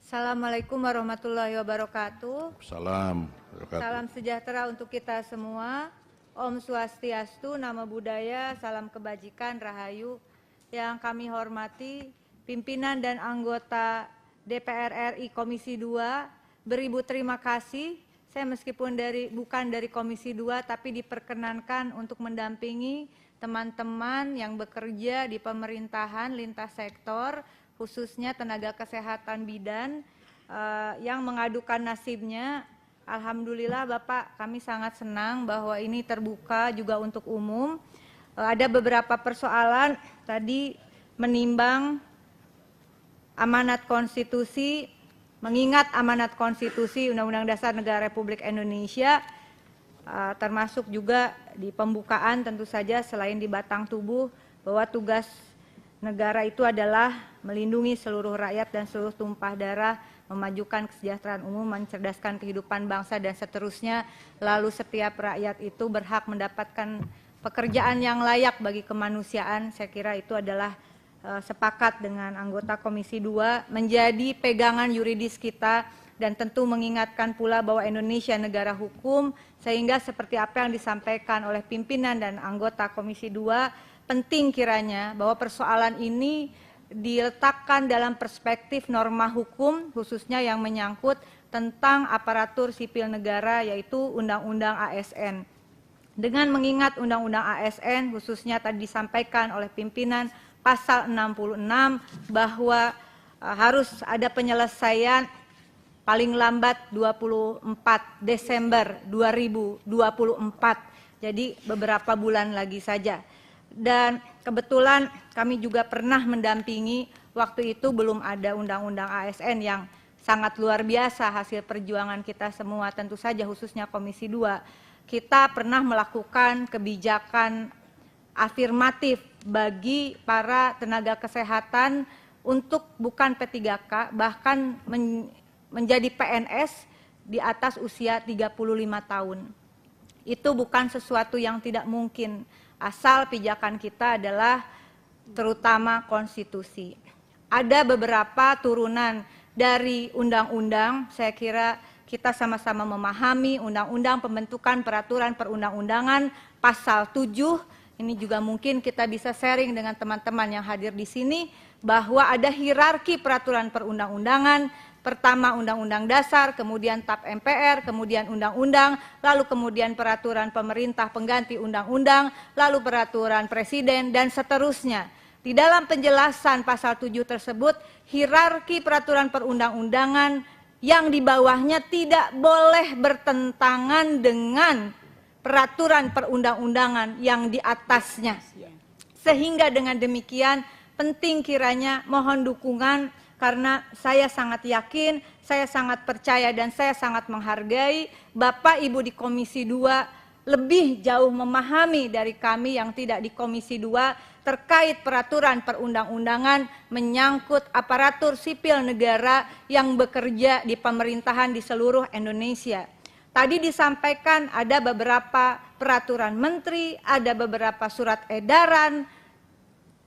Assalamualaikum warahmatullahi wabarakatuh. Salam. Salam sejahtera untuk kita semua. Om Swastiastu, Namo Buddhaya, salam kebajikan, rahayu. Yang kami hormati pimpinan dan anggota DPR RI Komisi 2, beribu terima kasih. Saya meskipun bukan dari Komisi 2 tapi diperkenankan untuk mendampingi teman-teman yang bekerja di pemerintahan lintas sektor, khususnya tenaga kesehatan bidan yang mengadukan nasibnya. Alhamdulillah Bapak, kami sangat senang bahwa ini terbuka juga untuk umum. Ada beberapa persoalan tadi menimbang amanat konstitusi, mengingat amanat konstitusi Undang-Undang Dasar Negara Republik Indonesia, termasuk juga di pembukaan tentu saja selain di batang tubuh bahwa tugas negara itu adalah melindungi seluruh rakyat dan seluruh tumpah darah, memajukan kesejahteraan umum, mencerdaskan kehidupan bangsa dan seterusnya. Lalu setiap rakyat itu berhak mendapatkan pekerjaan yang layak bagi kemanusiaan. Saya kira itu adalah sepakat dengan anggota Komisi 2 menjadi pegangan yuridis kita, dan tentu mengingatkan pula bahwa Indonesia negara hukum, sehingga seperti apa yang disampaikan oleh pimpinan dan anggota Komisi 2, penting kiranya bahwa persoalan ini diletakkan dalam perspektif norma hukum, khususnya yang menyangkut tentang aparatur sipil negara, yaitu Undang-Undang ASN. Dengan mengingat Undang-Undang ASN, khususnya tadi disampaikan oleh pimpinan pasal 66 bahwa harus ada penyelesaian paling lambat 24 Desember 2024. Jadi beberapa bulan lagi saja. Dan kebetulan kami juga pernah mendampingi, waktu itu belum ada Undang-Undang ASN yang sangat luar biasa hasil perjuangan kita semua, tentu saja khususnya Komisi 2. Kita pernah melakukan kebijakan afirmatif bagi para tenaga kesehatan untuk bukan P3K, bahkan menjadi PNS di atas usia 35 tahun. Itu bukan sesuatu yang tidak mungkin, asal pijakan kita adalah terutama konstitusi. Ada beberapa turunan dari undang-undang, saya kira kita sama-sama memahami undang-undang pembentukan peraturan perundang-undangan pasal 7, ini juga mungkin kita bisa sharing dengan teman-teman yang hadir di sini, bahwa ada hierarki peraturan perundang-undangan. Pertama Undang-Undang Dasar, kemudian TAP MPR, kemudian Undang-Undang, lalu kemudian peraturan pemerintah pengganti Undang-Undang, lalu peraturan presiden, dan seterusnya. Di dalam penjelasan pasal 7 tersebut, hierarki peraturan perundang-undangan yang di bawahnya tidak boleh bertentangan dengan peraturan perundang-undangan yang di atasnya. Sehingga dengan demikian penting kiranya mohon dukungan, karena saya sangat yakin, saya sangat percaya dan saya sangat menghargai Bapak Ibu di Komisi 2 lebih jauh memahami dari kami yang tidak di Komisi 2 terkait peraturan perundang-undangan menyangkut aparatur sipil negara yang bekerja di pemerintahan di seluruh Indonesia. Tadi disampaikan ada beberapa peraturan menteri, ada beberapa surat edaran.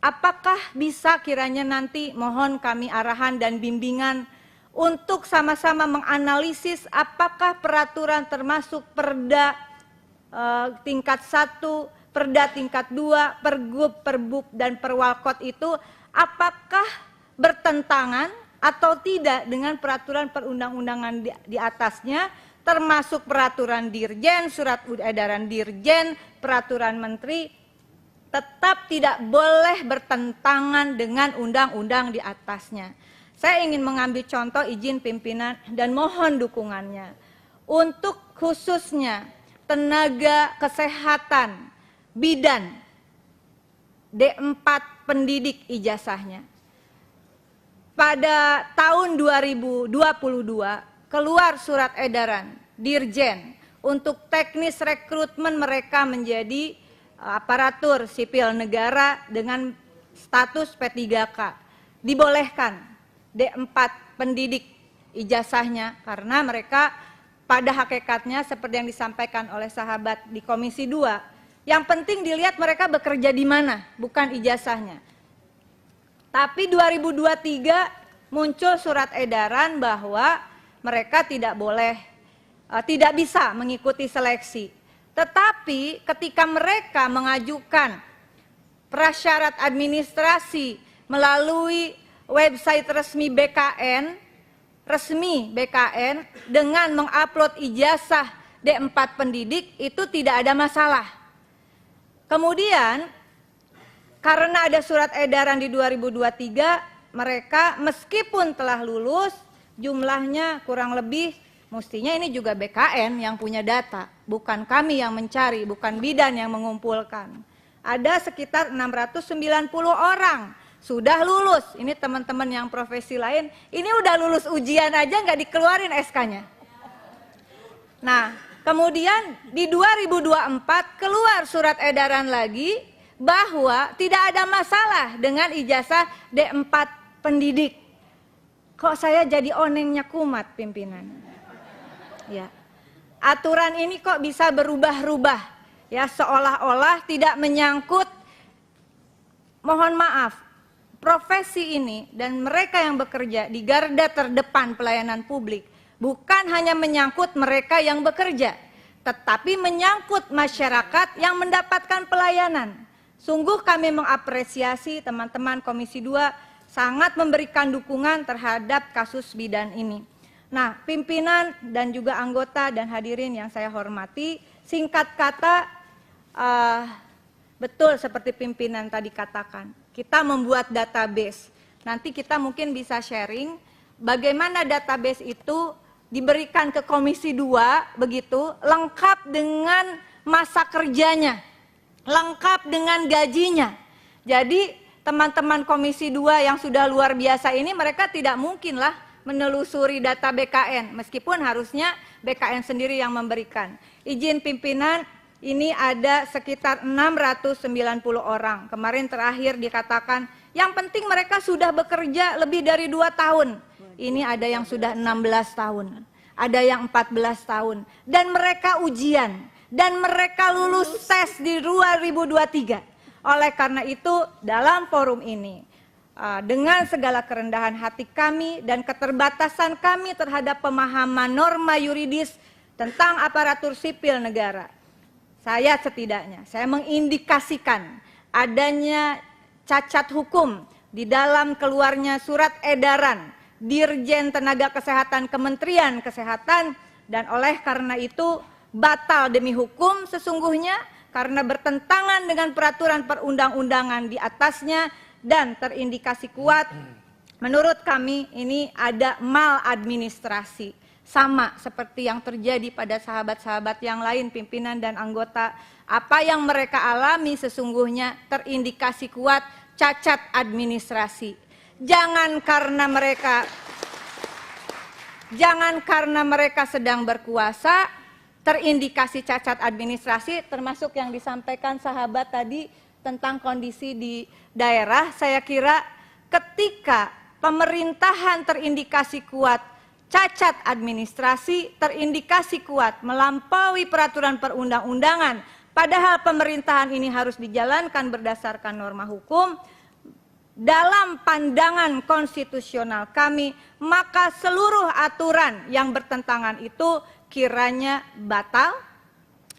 Apakah bisa kiranya nanti mohon kami arahan dan bimbingan untuk sama-sama menganalisis apakah peraturan termasuk Perda tingkat 1, Perda tingkat 2, Pergub, Perbuk, dan Perwalkot itu apakah bertentangan atau tidak dengan peraturan perundang-undangan di atasnya, termasuk peraturan Dirjen, surat edaran Dirjen, peraturan Menteri, tetap tidak boleh bertentangan dengan undang-undang di atasnya. Saya ingin mengambil contoh, izin pimpinan dan mohon dukungannya. Untuk khususnya tenaga kesehatan bidan D4 pendidik ijazahnya. Pada tahun 2022 keluar surat edaran Dirjen untuk teknis rekrutmen mereka menjadi aparatur sipil negara dengan status P3K. Dibolehkan D4 pendidik ijazahnya karena mereka pada hakikatnya seperti yang disampaikan oleh sahabat di Komisi 2, yang penting dilihat mereka bekerja di mana, bukan ijazahnya. Tapi 2023 muncul surat edaran bahwa mereka tidak boleh, tidak bisa mengikuti seleksi. Tetapi ketika mereka mengajukan prasyarat administrasi melalui website resmi BKN dengan mengupload ijazah D4 pendidik, itu tidak ada masalah. Kemudian karena ada surat edaran di 2023, mereka meskipun telah lulus jumlahnya kurang lebih, mestinya ini juga BKN yang punya data, bukan kami yang mencari, bukan bidan yang mengumpulkan. Ada sekitar 690 orang sudah lulus. Ini teman-teman yang profesi lain, ini udah lulus ujian aja nggak dikeluarin SK-nya. Nah, kemudian di 2024 keluar surat edaran lagi bahwa tidak ada masalah dengan ijazah D4 pendidik. Kok saya jadi onengnya kumat, pimpinan? Ya. Aturan ini kok bisa berubah-ubah, ya, seolah-olah tidak menyangkut, mohon maaf, profesi ini dan mereka yang bekerja di garda terdepan pelayanan publik bukan hanya menyangkut mereka yang bekerja, tetapi menyangkut masyarakat yang mendapatkan pelayanan. Sungguh kami mengapresiasi teman-teman Komisi 2 sangat memberikan dukungan terhadap kasus bidan ini. Nah, pimpinan dan juga anggota dan hadirin yang saya hormati, singkat kata, betul seperti pimpinan tadi katakan, kita membuat database. Nanti kita mungkin bisa sharing bagaimana database itu diberikan ke Komisi 2, begitu, lengkap dengan masa kerjanya, lengkap dengan gajinya. Jadi teman-teman Komisi 2 yang sudah luar biasa ini, mereka tidak mungkinlah menelusuri data BKN, meskipun harusnya BKN sendiri yang memberikan. Izin pimpinan, ini ada sekitar 690 orang. Kemarin terakhir dikatakan, yang penting mereka sudah bekerja lebih dari 2 tahun. Ini ada yang sudah 16 tahun, ada yang 14 tahun. Dan mereka ujian, dan mereka lulus tes di 2023. Oleh karena itu, dalam forum ini, dengan segala kerendahan hati kami dan keterbatasan kami terhadap pemahaman norma yuridis tentang aparatur sipil negara, saya mengindikasikan adanya cacat hukum di dalam keluarnya surat edaran Dirjen Tenaga Kesehatan Kementerian Kesehatan, dan oleh karena itu batal demi hukum sesungguhnya karena bertentangan dengan peraturan perundang-undangan di atasnya dan terindikasi kuat. Menurut kami ini ada maladministrasi, sama seperti yang terjadi pada sahabat-sahabat yang lain, pimpinan dan anggota. Apa yang mereka alami sesungguhnya terindikasi kuat cacat administrasi. Jangan karena mereka sedang berkuasa terindikasi cacat administrasi, termasuk yang disampaikan sahabat tadi tentang kondisi di daerah. Saya kira ketika pemerintahan terindikasi kuat cacat administrasi, terindikasi kuat melampaui peraturan perundang-undangan, padahal pemerintahan ini harus dijalankan berdasarkan norma hukum, dalam pandangan konstitusional kami, maka seluruh aturan yang bertentangan itu kiranya batal,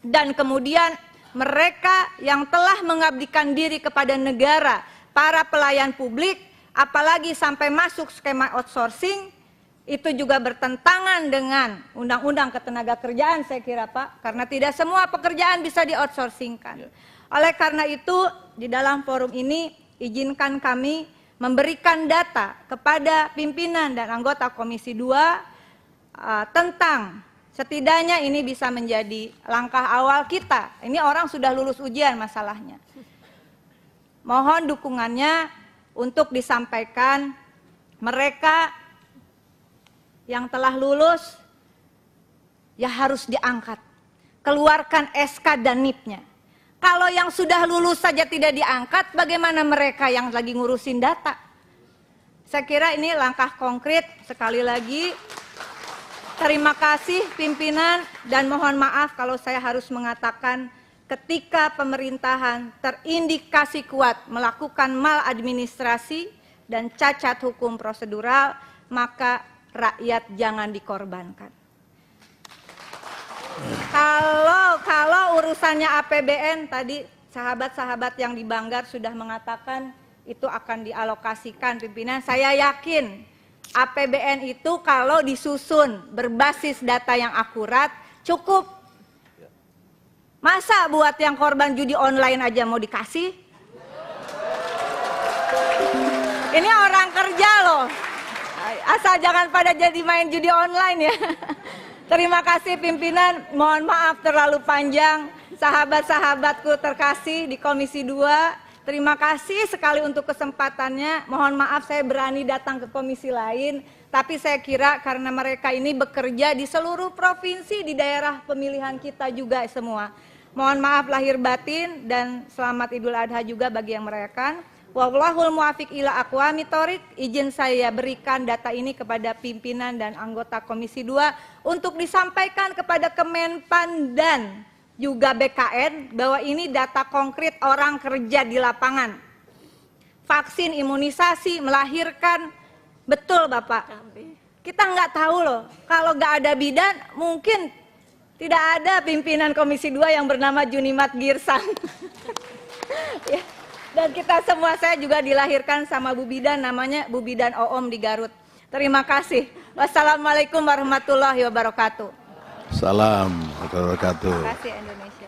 dan kemudian mereka yang telah mengabdikan diri kepada negara, para pelayan publik, apalagi sampai masuk skema outsourcing, itu juga bertentangan dengan Undang-Undang Ketenagakerjaan, saya kira Pak, karena tidak semua pekerjaan bisa di-outsourcingkan. Oleh karena itu, di dalam forum ini, izinkan kami memberikan data kepada pimpinan dan anggota Komisi 2 tentang, setidaknya ini bisa menjadi langkah awal kita. Ini orang sudah lulus ujian masalahnya. Mohon dukungannya untuk disampaikan mereka yang telah lulus ya harus diangkat. Keluarkan SK dan NIP-nya. Kalau yang sudah lulus saja tidak diangkat, bagaimana mereka yang lagi ngurusin data? Saya kira ini langkah konkret. Sekali lagi, terima kasih pimpinan, dan mohon maaf kalau saya harus mengatakan ketika pemerintahan terindikasi kuat melakukan maladministrasi dan cacat hukum prosedural, maka rakyat jangan dikorbankan. Kalau urusannya APBN tadi sahabat-sahabat yang di Banggar sudah mengatakan itu akan dialokasikan pimpinan. Saya yakin APBN itu kalau disusun berbasis data yang akurat cukup. Masa buat yang korban judi online aja mau dikasih? Ini orang kerja loh. Asal jangan pada jadi main judi online ya. Terima kasih pimpinan, mohon maaf terlalu panjang. Sahabat-sahabatku terkasih di Komisi 2, terima kasih sekali untuk kesempatannya. Mohon maaf saya berani datang ke komisi lain, tapi saya kira karena mereka ini bekerja di seluruh provinsi di daerah pemilihan kita juga semua. Mohon maaf lahir batin dan selamat Idul Adha juga bagi yang merayakan. Wallahul muwafiq ila aqwamit thoriq. Izin saya berikan data ini kepada pimpinan dan anggota Komisi 2 untuk disampaikan kepada Kemenpan dan juga BKN bahwa ini data konkret orang kerja di lapangan. Vaksin, imunisasi, melahirkan, betul Bapak. Kita nggak tahu loh, kalau nggak ada bidan mungkin tidak ada pimpinan Komisi 2 yang bernama Junimat Girsang. Ya. Dan kita semua, saya juga dilahirkan sama Bu Bidan, namanya Bu Bidan Oom di Garut. Terima kasih. Wassalamualaikum warahmatullahi wabarakatuh. Salam warahmatullahi wabarakatuh. Terima kasih Indonesia.